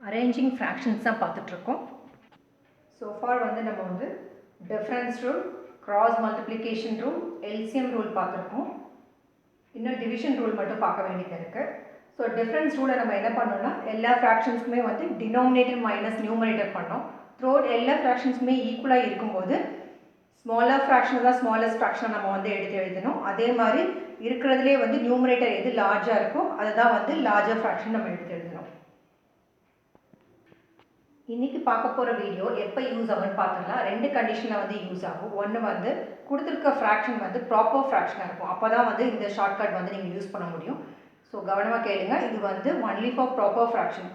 Arranging fractions தான் பார்த்துட்ருக்கோம். So for வந்து நம்ம வந்து difference rule, cross multiplication rule, LCM rule பார்த்துருக்கோம். இன்னும் டிவிஷன் ரூல் மட்டும் பார்க்க வேண்டியது இருக்குது. ஸோ டிஃப்ரென்ஸ் ரூலை நம்ம என்ன பண்ணோம்னா எல்லா ஃப்ராக்ஷன்ஸுக்குமே வந்து டினாமினேட்டர் மைனஸ் நியூமரேட்டர் பண்ணோம். த்ரூஅவுட் எல்லா ஃப்ராக்ஷன்ஸுமே ஈக்குவலாக இருக்கும்போது ஸ்மாலர் ஃப்ராக்ஷன் தான் ஸ்மாலஸ்ட் ஃப்ராக்ஷனை நம்ம வந்து எடுத்து எழுதணும். அதே மாதிரி இருக்கிறதுலே வந்து நியூமரேட்டர் எது லார்ஜாக இருக்கோ அதை தான் வந்து லார்ஜர் ஃப்ராக்ஷன் நம்ம எடுத்து எழுதணும். இன்றைக்கி பார்க்க போகிற வீடியோ எப்போ யூஸ் ஆகும்னு பார்த்துக்கலாம். ரெண்டு கண்டிஷனில் வந்து யூஸ் ஆகும். ஒன்று வந்து கொடுத்துருக்க ஃப்ராக்ஷன் வந்து ப்ராப்பர் ஃப்ராக்ஷனாக இருக்கும். அப்போ தான் வந்து இந்த ஷார்ட்கட் வந்து நீங்கள் யூஸ் பண்ண முடியும். ஸோ கவனமாக கேளுங்க. இது வந்து only for proper fraction.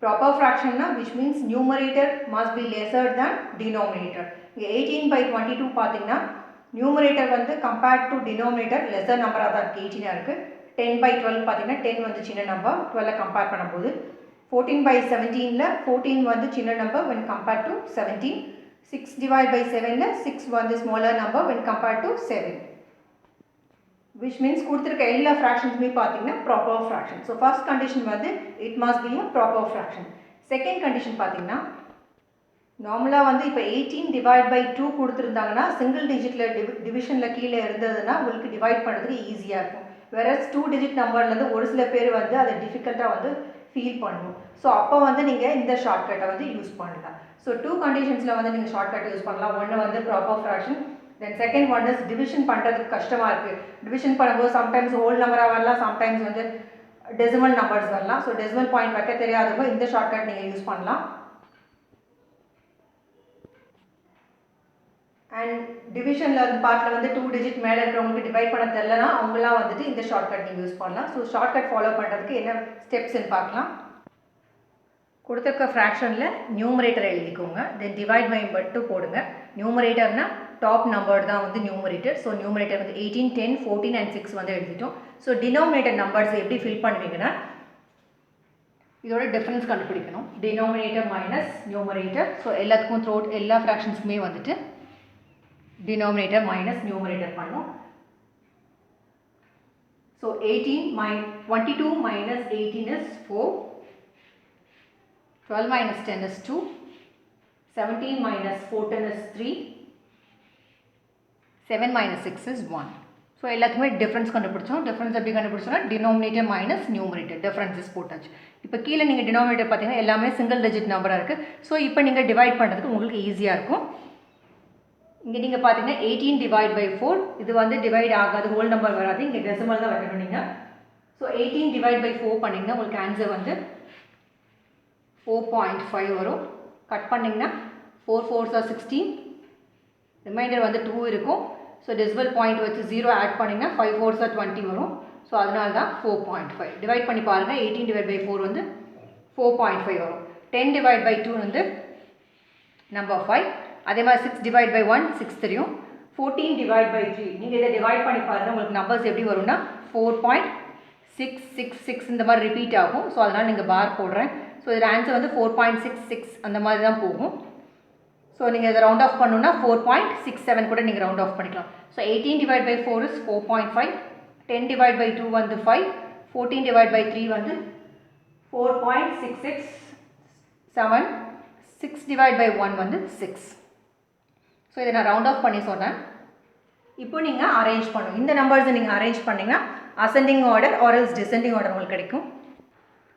Proper ஃப்ராக்ஷன்னா which means numerator must be lesser than denominator. இங்கே 18/22 பார்த்தீங்கன்னா நியூமரேட்டர் வந்து கம்பேர்ட் டு டினாமினேட்டர் லெசர் நம்பராக தான் இருக்குது, 18 இருக்குது. 10/12 பார்த்தீங்கன்னா 10 வந்து சின்ன நம்பர் 12 கம்பேர் பண்ணும்போது. 14/17 14 வந்து சின்ன நம்பர் when compared to 17. 6/7 6 வந்து smaller number when compared to 7. which means கொடுத்துருக்க எல்லா ஃப்ராக்ஷன்ஸுமே பார்த்தீங்கன்னா proper fraction. So first condition வந்து it must be a proper fraction. Second condition பார்த்தீங்கன்னா நார்மலாக வந்து இப்போ 18/2 கொடுத்துருந்தாங்கன்னா சிங்கிள் டிஜிட்டில் டிவிஷனில் கீழே இருந்ததுன்னா உங்களுக்கு டிவைட் பண்ணுறதுக்கு ஈஸியாக இருக்கும். வேற 2 டிஜிட் நம்பர்லேருந்து ஒரு சில பேர் வந்து அதை டிஃபிகல்ட்டாக வந்து ஃபீல் பண்ணணும். ஸோ அப்போ வந்து நீங்கள் இந்த ஷார்ட்கட்டை வந்து யூஸ் பண்ணலாம். ஸோ 2 கண்டிஷன்ஸில் வந்து நீங்கள் ஷார்ட்கட் யூஸ் பண்ணலாம். ஒன்று வந்து proper fraction, then second one is division பண்ணுறதுக்கு கஷ்டமாக இருக்குது. டிவிஷன் பண்ணும்போது சம்டைம்ஸ் ஹோல் நம்பராக வரலாம், சம்டைம்ஸ் வந்து டெசிமல் நம்பர்ஸ் வரலாம். ஸோ டெசிமல் பாயிண்ட் வைக்க தெரியாதவங்க இந்த ஷார்ட்கட் நீங்கள் யூஸ் பண்ணலாம். அண்ட் டிவிஷனில் வந்து பார்ட்டில் வந்து 2 டிஜிட் மேலே இருக்கிறவங்களுக்கு டிவைட் பண்ண தெரிலனா அவங்களாம் வந்துட்டு இந்த ஷார்ட்கட் நீங்கள் யூஸ் பண்ணலாம். ஸோ ஷார்ட்கட் ஃபாலோ பண்ணுறதுக்கு என்ன ஸ்டெப்ஸ்ன்னு பார்க்கலாம். கொடுத்துருக்க ஃப்ராக்ஷனில் நியூமரேட்டர் எழுதிக்கோங்க, தென் டிவைட் பை மட்டும் போடுங்க. நியூமரேட்டர்னா டாப் நம்பர் தான் வந்து நியூமரேட்டர். ஸோ நியூமரேட்டர் வந்து 18, 10, 14 and 6 வந்து எழுதிட்டோம். ஸோ டினாமினேட்டர் நம்பர்ஸ் எப்படி ஃபில் பண்ணுவீங்கன்னா இதோட டிஃபரன்ஸ் கண்டுபிடிக்கணும். Denominator minus numerator. ஸோ எல்லாத்துக்கும் த்ரூஅவுட் எல்லா ஃப்ராக்ஷன்ஸுமே வந்துட்டு denominator minus numerator பண்ணோம். So 22 minus 18 is 4. 12 minus 10 is 2. 17 minus 14 is 3. 7 minus 6 is 1. So எல்லாத்துக்குமே டிஃப்ரென்ஸ் கண்டுபிடிச்சோம். டிஃப்ரென்ஸ் எப்படி கண்டுபிடிச்சோம்னா டினாமினேட்டர் மைனஸ் நியூமரேட்டர் டிஃப்ரென்ஸஸ் போட்டாச்சு. இப்போ கீழே நீங்கள் டினாமினேட்டர் பார்த்தீங்கன்னா எல்லாமே சிங்கிள் டிஜிட் நம்பராக இருக்குது. ஸோ இப்போ நீங்கள் டிவைட் பண்ணுறதுக்கு உங்களுக்கு ஈஸியாக இருக்கும். இங்கே நீங்கள் பார்த்தீங்கன்னா 18/4 இது வந்து டிவைட் ஆகாது, ஹோல் நம்பர் வராது, இங்கே டெசிமல் தான் வைக்கணும் நீங்கள். ஸோ 18/4 பண்ணிங்கன்னா உங்களுக்கு ஆன்சர் வந்து 4.5 வரும். கட் பண்ணிங்கன்னா 4 4s are 16, ரிமைண்டர் வந்து 2 இருக்கும். ஸோ டெசிமல் பாயிண்ட் வச்சு 0 ஆட் பண்ணிங்கன்னா 5 4s are 20 வரும். ஸோ அதனால தான் 4.5. டிவைட் பண்ணி பாருங்கள். 18/4 வந்து 4.5 வரும். 10/2 வந்து நம்பர் 5. அதே மாதிரி 6/1 6 தெரியும். 14/3 நீங்கள் இதை டிவைட் பண்ணி பாருங்கள். உங்களுக்கு நம்பர்ஸ் எப்படி வரும்னா 4.666 இந்த மாதிரி ரிப்பீட் ஆகும். ஸோ அதனால் நீங்கள் பார் போடுறேன். ஸோ இதில் ஆன்சர் வந்து 4.66 அந்த மாதிரி தான் போகும். ஸோ நீங்கள் இதை ரவுண்ட் ஆஃப் பண்ணணுன்னா 4.67 கூட நீங்கள் ரவுண்ட் ஆஃப் பண்ணிக்கலாம். So 18/4 is 4.5. 10/2 வந்து 5. 14/3 வந்து 4.667. 6/1 வந்து 6. ஸோ இதை நான் ரவுண்ட் ஆஃப் பண்ணி சொன்னேன். இப்போ நீங்கள் அரேஞ்ச் பண்ணணும். இந்த நம்பர்ஸை நீங்கள் அரேஞ்ச் பண்ணிங்கன்னா ascending order or else descending order உங்களுக்கு கிடைக்கும்.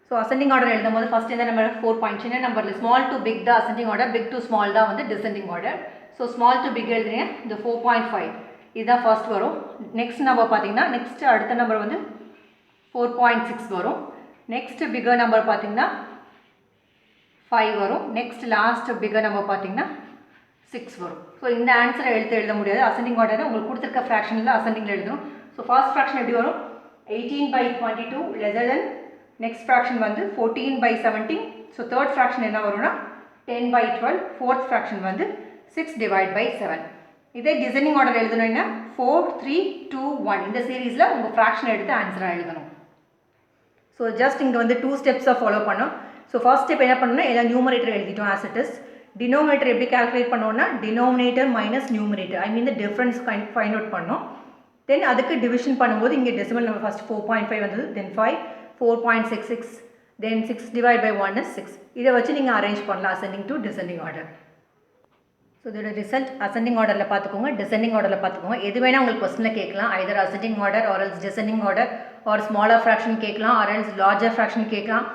ஸோ அசெண்டிங் ஆர்டர் எழுதும் போது ஃபஸ்ட் எந்த நம்பர் 4 பாயிண்ட் சின்ன நம்பரில் ஸ்மால் டு பிக் தான் ascending order, big to small தான் வந்து descending order. So small to big எழுதுறீங்க. இந்த 4.5 இதுதான் ஃபர்ஸ்ட் வரும். நெக்ஸ்ட் நம்பர் பார்த்தீங்கன்னா நெக்ஸ்ட் அடுத்த நம்பர் வந்து 4.6 வரும். நெக்ஸ்ட் பிகர் நம்பர் பார்த்தீங்கன்னா 5 வரும். நெக்ஸ்ட் லாஸ்ட் பிகர் நம்பர் பார்த்தீங்கன்னா 6 வரும். ஸோ இந்த ஆன்சரை எழுத முடியாது. அசெண்டிங் ஆர்டர் உங்களுக்கு கொடுத்துருக்க ஃப்ராக்ஷனில் அசெண்டிங்கில் எழுதணும். ஸோ ஃபர்ஸ்ட் ஃப்ராக்ஷன் எப்படி வரும்? 18/22 லெஸர் தென் நெக்ஸ்ட் ஃப்ராக்ஷன் வந்து 14/17. ஸோ தேர்ட் ஃப்ராக்ஷன் என்ன வரும்னா 10/12. ஃபோர்த் ஃப்ராக்ஷன் வந்து 6/7. இதே டிசைனிங் ஆர்டர் எழுதணும்னா 4 3 2 1 இந்த சீரீஸில் உங்கள் ஃப்ராக்ஷன் எடுத்து ஆன்சராக எழுதணும். ஸோ ஜஸ்ட் இங்கே வந்து 2 ஸ்டெப்ஸாக ஃபாலோ பண்ணோம். ஸோ ஃபர்ஸ்ட் ஸ்டெப் என்ன பண்ணணும்னா எல்லா நியூமரேட்டர் எழுதிட்டோம் ஆஸ் இட் இஸ். டினோமினேட்டர் எப்படி கால்குலேட் பண்ணோம்னா denominator minus numerator I mean the difference find out பண்ணோம். தென் அதுக்கு டிவிஷன் பண்ணும்போது இங்கே டெசிமல் நம்பர் ஃபஸ்ட் 4.5 வந்தது, தென் 5 4.66 then 6 divided by 1 is 6. இதை வச்சு நீங்கள் அரேஞ்ச் பண்ணலாம் ascending to descending order. So இதோட ரிசல்ட் அசெண்டிங் ஆர்டரில் பார்த்துக்கோங்க, டிசெண்டிங் ஆர்டரில் பார்த்துக்கோங்க. எது வேணால் உங்களுக்கு கொஸ்டினில் கேட்கலாம். Either ascending order or else descending order or smaller fraction கேட்கலாம் ஆர் எல்ஸ் லார்ஜர் ஃப்ராக்ஷன் கேட்கலாம்.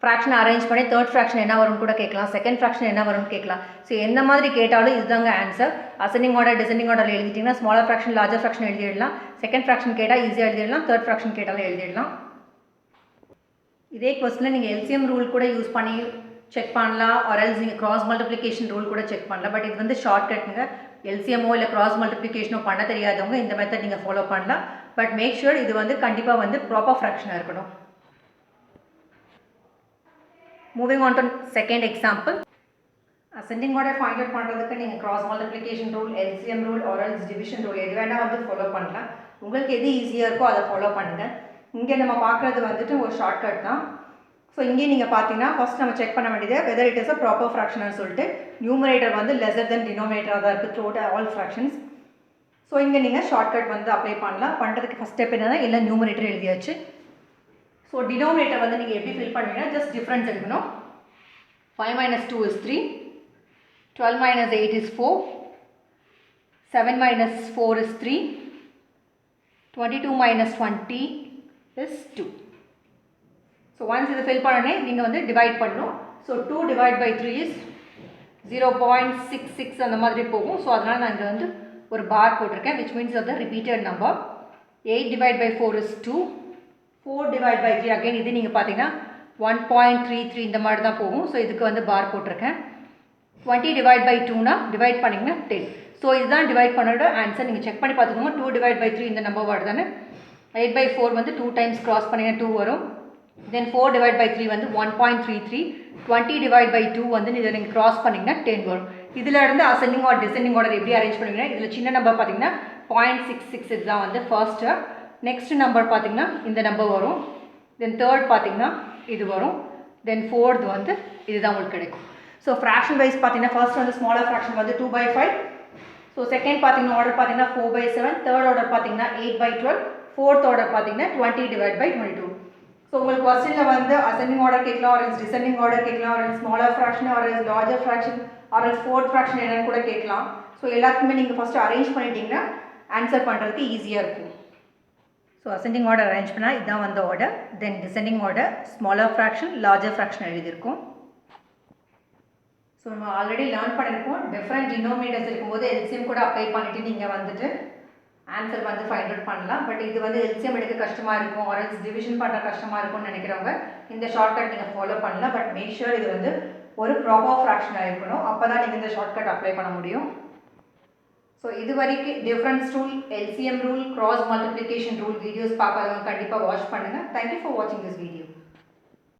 ஃப்ராக்ஷன் அரேஞ்ச் பண்ணி தேர்ட் ஃப்ராக்ஷன் என்ன வரும்னு கூட கேட்கலாம், செகண்ட் ஃப்ராக்ஷன் என்ன வரும்னு கேட்கலாம். ஸோ எந்த மாதிரி கேட்டாலும் இதுதாங்க answer. Ascending order descending order எழுதிட்டிங்கன்னா ஸ்மாலர் ஃப்ராக்ஷன் லார்ஜர் ஃப்ராக்ஷன் எழுதிடலாம். செகண்ட் ஃப்ராக்ஷன் கேட்டால் ஈஸியாக எழுதிடலாம், தேர்ட் ஃப்ராக்ஷன் கேட்டாலும் எழுதிடலாம். இதே கொஸ்டினில் நீங்கள் எல்சிஎம் ரூல் கூட யூஸ் பண்ணி செக் பண்ணலாம் ஆர் எல்ஸ் நீங்கள் கிராஸ் மல்டிப்ளிகேஷன் ரூல் கூட செக் பண்ணலாம். பட் இது வந்து ஷார்ட்கட்டுங்க. எல்சிஎம்மோ இல்லை கிராஸ் மல்டிப்ளிகேஷனோ பண்ண தெரியாதவங்க இந்த மெத்தட் நீங்கள் ஃபாலோ பண்ணலாம். பட் மேக் ஷூர் இது வந்து கண்டிப்பாக வந்து ப்ராப்பர் ஃப்ராக்ஷனாக இருக்கணும். Moving on to second example. Ascending order find out பண்ணுறதுக்கு நீங்கள் cross multiplication rule, LCM rule or else division rule எது வேணால் வந்து ஃபாலோ பண்ணலாம். உங்களுக்கு எது ஈஸியாக இருக்கோ அதை ஃபாலோ பண்ணுங்கள். இங்கே நம்ம பார்க்குறது வந்துட்டு ஒரு ஷார்ட்கட் தான். ஸோ இங்கே நீங்கள் பார்த்தீங்கன்னா ஃபஸ்ட் நம்ம செக் பண்ண வேண்டியது whether it is a proper fraction சொல்லிட்டு. நியூமரேட்டர் வந்து லெஸர் தென் டினோமினேட்டராக தான் இருக்குது த்ரூ ஆல் ஃப்ராக்ஷன்ஸ். ஸோ இங்கே நீங்கள் ஷார்ட்கட் வந்து அப்ளை பண்ணலாம். பண்ணுறதுக்கு ஃபஸ்ட் ஸ்டெப் என்னன்னா இல்லை நியூமரேட்டர் எழுதியாச்சு. ஸோ டினோமினேட்டர் வந்து நீங்கள் எப்படி ஃபில் பண்ணுவீங்கன்னா ஜஸ்ட் டிஃப்ரென்ஸ் எடுக்கணும். 5 minus 2 is 3, 12 minus 8 is 4, 7 minus 4 is 3, 22 minus 20 is 2. So once இது ஃபில் பண்ணனே நீங்கள் வந்து டிவைட் பண்ணணும். ஸோ 2 divided by 3 is 0.66 அந்த மாதிரி போகும். ஸோ அதனால் நான் இங்கே வந்து ஒரு பார் போட்டிருக்கேன் which means of the repeated number. 8 divided by 4 is 2, 4 divided by 3 again இது நீங்கள் பார்த்தீங்கன்னா 1.33 இந்த மாதிரி தான் போகும். ஸோ இதுக்கு வந்து பார் போட்டிருக்கேன். 20 divided by 2னா டிவைட் பண்ணிங்கன்னா 10. ஸோ இதுதான் டிவைட் பண்ணோட ஆன்சர். நீங்கள் செக் பண்ணி பார்த்துக்கோங்க. 2 divided by 3 இந்த நம்பர் வருது தானே. 8 by 4 வந்து 2 times க்ராஸ் பண்ணிங்கன்னா 2 வரும். Then 4 divided by 3 வந்து 1.33, 20 divided by 2 வந்து இதை நீங்கள் க்ராஸ் பண்ணிங்கன்னா 10 வரும். இதில் இருந்து அசெண்டிங் ஆர் டிசெண்டிங் ஆர்டர் எப்படி அரேஞ்ச் பண்ணுவீங்கன்னா இதில் சின்ன நம்பர் பார்த்தீங்கன்னா 0.66 இதுதான் வந்து ஃபர்ஸ்ட்டு. நெக்ஸ்ட் நம்பர் பார்த்தீங்கன்னா இந்த நம்பர் வரும். தென் தேர்ட் பார்த்தீங்கன்னா இது வரும். தென் ஃபோர்த் வந்து இதுதான் உங்களுக்கு கிடைக்கும். ஸோ ஃப்ராக்ஷன் வைஸ் பார்த்தீங்கன்னா ஃபர்ஸ்ட் வந்து ஸ்மாலர் ஃப்ராக்ஷன் வந்து 2/5. ஸோ செகண்ட் பார்த்தீங்கன்னா ஆர்டர் பார்த்தீங்கன்னா 4/7, தேர்ட் ஆர்டர் பார்த்தீங்கன்னா 8/12, ஃபோர்த் ஆர்டர் பார்த்தீங்கன்னா 20 divided by 22. ஸோ உங்களுக்கு கொஸ்டினில் வந்து அசெண்டிங் ஆர்டர் கேட்கலாம் ஆர் எல்ஸ் டிசெண்டிங் ஆர்டர் கேட்கலாம் or else smaller fraction R else larger fraction or else fourth fraction என்னன்னு கூட கேட்கலாம். ஸோ எல்லாத்துக்குமே நீங்கள் ஃபஸ்ட்டு அரேஞ்ச் பண்ணிட்டீங்கன்னா ஆன்சர் பண்ணுறதுக்கு ஈஸியாக இருக்கும். ஸோ அசெண்டிங் ஆர்டர் அரேஞ்ச் பண்ணால் இதுதான் வந்து order. Then descending order smaller fraction larger fraction எழுதியிருக்கும். ஸோ நம்ம ஆல்ரெடி லேர்ன் பண்ணியிருக்கோம். டிஃப்ரெண்ட் டினோமினேட்டர்ஸ் இருக்கும்போது எல்சிஎம் கூட அப்ளை பண்ணிவிட்டு நீங்கள் வந்துட்டு ஆன்சர் வந்து ஃபைண்ட் அவுட் பண்ணலாம். பட் இது வந்து எல்சிஎம் எடுக்க கஷ்டமாக இருக்கும் ஆர் எல்ஸ் டிவிஷன் பண்ணுற கஷ்டமாக இருக்கும்னு நினைக்கிறவங்க இந்த ஷார்ட்கட் நீங்கள் ஃபாலோ பண்ணலாம். பட் மேக் ஷூர் இது வந்து ஒரு ப்ராப்பர் ஃப்ராக்ஷனாக இருக்கணும். அப்போ தான் நீங்கள் இந்த ஷார்ட்கட் அப்ளை பண்ண முடியும். ஸோ இது வரைக்கும் difference rule, LCM rule, cross multiplication rule videos பார்க்காதவங்க கண்டிப்பாக வாட்ச் பண்ணுங்கள். தேங்க்யூ ஃபார் வாட்சிங் திஸ் வீடியோ.